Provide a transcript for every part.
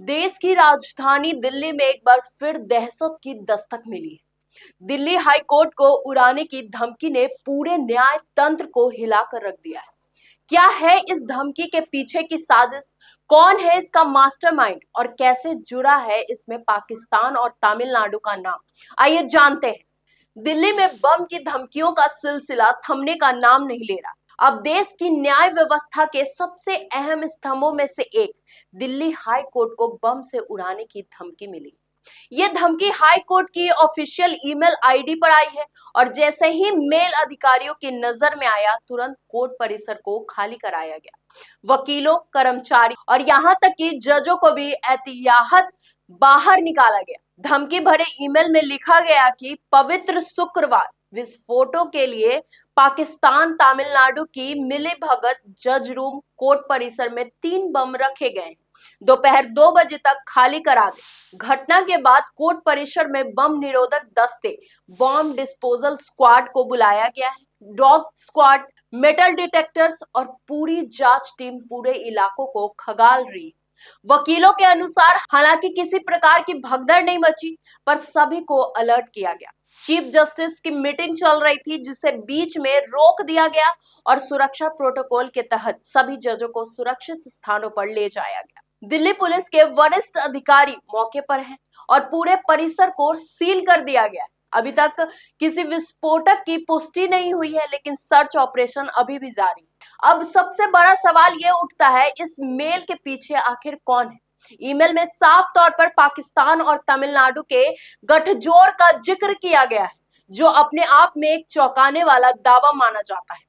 देश की राजधानी दिल्ली में एक बार फिर दहशत की दस्तक मिली। दिल्ली हाई कोर्ट को उड़ाने की धमकी ने पूरे न्याय तंत्र को हिलाकर रख दिया है। क्या है इस धमकी के पीछे की साजिश? कौन है इसका मास्टरमाइंड और कैसे जुड़ा है इसमें पाकिस्तान और तमिलनाडु का नाम? आइए जानते हैं। दिल्ली में बम की धमकियों का सिलसिला थमने का नाम नहीं ले रहा। अब देश की न्याय व्यवस्था के सबसे अहम स्तंभों में से एक दिल्ली हाई कोर्ट को बम से उड़ाने की धमकी मिली। ये धमकी हाई कोर्ट की ऑफिशियल ईमेल आईडी पर आई है और जैसे ही मेल अधिकारियों की नजर में आया, तुरंत कोर्ट परिसर को खाली कराया गया। वकीलों, कर्मचारी और यहाँ तक कि जजों को भी एहतियात बाहर निकाला गया। धमकी भरे ईमेल में लिखा गया कि पवित्र शुक्रवार विस्फोटों के लिए पाकिस्तान तमिलनाडु की मिलीभगत जज रूम कोर्ट परिसर में 3 बम रखे गए हैं। दोपहर 2 बजे तक खाली करा दे। घटना के बाद कोर्ट परिसर में बम निरोधक दस्ते, बॉम्ब डिस्पोजल स्क्वाड को बुलाया गया है। डॉग स्क्वाड, मेटल डिटेक्टर्स और पूरी जांच टीम पूरे इलाकों को खंगाल रही है। वकीलों के अनुसार हालांकि किसी प्रकार की भगदड़ नहीं मची, पर सभी को अलर्ट किया गया। चीफ जस्टिस की मीटिंग चल रही थी, जिसे बीच में रोक दिया गया और सुरक्षा प्रोटोकॉल के तहत सभी जजों को सुरक्षित स्थानों पर ले जाया गया। दिल्ली पुलिस के वरिष्ठ अधिकारी मौके पर हैं और पूरे परिसर को सील कर दिया गया है। अभी तक किसी विस्फोटक की पुष्टि नहीं हुई है, लेकिन सर्च ऑपरेशन अभी भी जारी है। अब सबसे बड़ा सवाल यह उठता है, इस मेल के पीछे आखिर कौन है? ईमेल में साफ तौर पर पाकिस्तान और तमिलनाडु के गठजोड़ का जिक्र किया गया है, जो अपने आप में एक चौंकाने वाला दावा माना जाता है।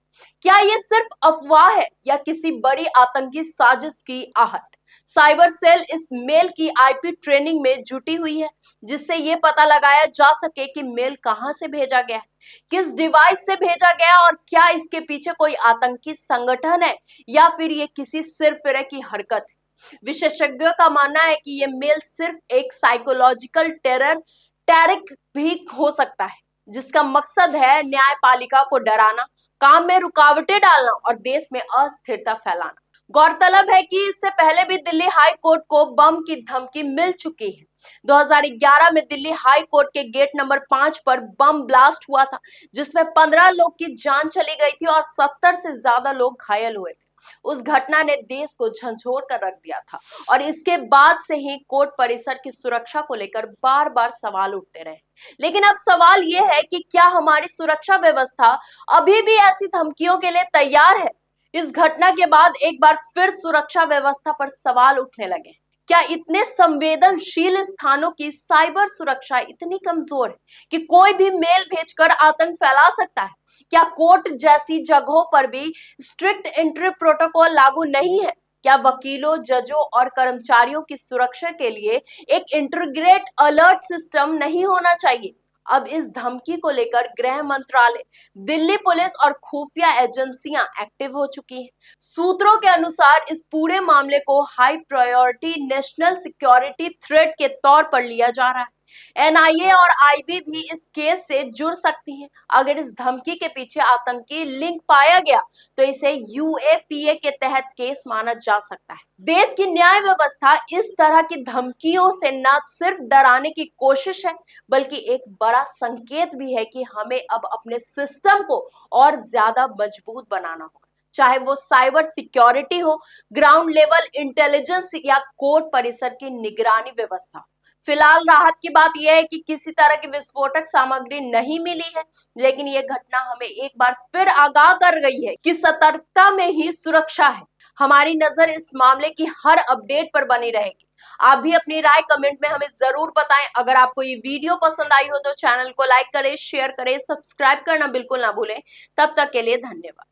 क्या ये सिर्फ अफवाह है या किसी बड़ी आतंकी साजिश की आहट? साइबर सेल इस मेल की आईपी ट्रेनिंग में जुटी हुई है, जिससे ये पता लगाया जा सके कि मेल कहां से भेजा गया है, किस डिवाइस से भेजा गया और क्या इसके पीछे कोई आतंकी संगठन है या फिर ये किसी सिरफिरे की हरकत है। विशेषज्ञों का मानना है कि ये मेल सिर्फ एक साइकोलॉजिकल टैरिक भी हो सकता है, जिसका मकसद है न्यायपालिका को डराना, काम में रुकावटें डालना और देश में अस्थिरता फैलाना। गौरतलब है कि इससे पहले भी दिल्ली हाई कोर्ट को बम की धमकी मिल चुकी है। 2011 में दिल्ली हाई कोर्ट के गेट नंबर 5 पर बम ब्लास्ट हुआ था, जिसमें 15 लोग की जान चली गई थी और 70 से ज्यादा लोग घायल हुए थे। उस घटना ने देश को झंझोर कर रख दिया था और इसके बाद से ही कोर्ट परिसर की सुरक्षा को लेकर बार बार सवाल उठते रहे। लेकिन अब सवाल यह है कि क्या हमारी सुरक्षा व्यवस्था अभी भी ऐसी धमकियों के लिए तैयार है? इस घटना के बाद एक बार फिर सुरक्षा व्यवस्था पर सवाल उठने लगे। क्या इतने संवेदनशील स्थानों की साइबर सुरक्षा इतनी कमजोर है कि कोई भी मेल भेजकर आतंक फैला सकता है? क्या कोर्ट जैसी जगहों पर भी स्ट्रिक्ट एंट्री प्रोटोकॉल लागू नहीं है? क्या वकीलों, जजों और कर्मचारियों की सुरक्षा के लिए एक इंटीग्रेट अलर्ट सिस्टम नहीं होना चाहिए? अब इस धमकी को लेकर गृह मंत्रालय, दिल्ली पुलिस और खुफिया एजेंसियां एक्टिव हो चुकी हैं। सूत्रों के अनुसार इस पूरे मामले को high priority national security threat के तौर पर लिया जा रहा है। एनआईए और आईबी भी इस केस से जुड़ सकती हैं। अगर इस धमकी के पीछे आतंकी लिंक पाया गया तो इसे यूएपीए के तहत केस माना जा सकता है। देश की न्याय व्यवस्था इस तरह की धमकियों से न सिर्फ डराने की कोशिश है, बल्कि एक बड़ा संकेत भी है कि हमें अब अपने सिस्टम को और ज्यादा मजबूत बनाना होगा, चाहे वो साइबर सिक्योरिटी हो, ग्राउंड लेवल इंटेलिजेंस या कोर्ट परिसर की निगरानी व्यवस्था। फिलहाल राहत की बात यह है कि किसी तरह की विस्फोटक सामग्री नहीं मिली है, लेकिन यह घटना हमें एक बार फिर आगाह कर गई है कि सतर्कता में ही सुरक्षा है। हमारी नजर इस मामले की हर अपडेट पर बनी रहेगी। आप भी अपनी राय कमेंट में हमें जरूर बताएं। अगर आपको ये वीडियो पसंद आई हो तो चैनल को लाइक करें, शेयर करें, सब्सक्राइब करना बिल्कुल ना भूलें। तब तक के लिए धन्यवाद।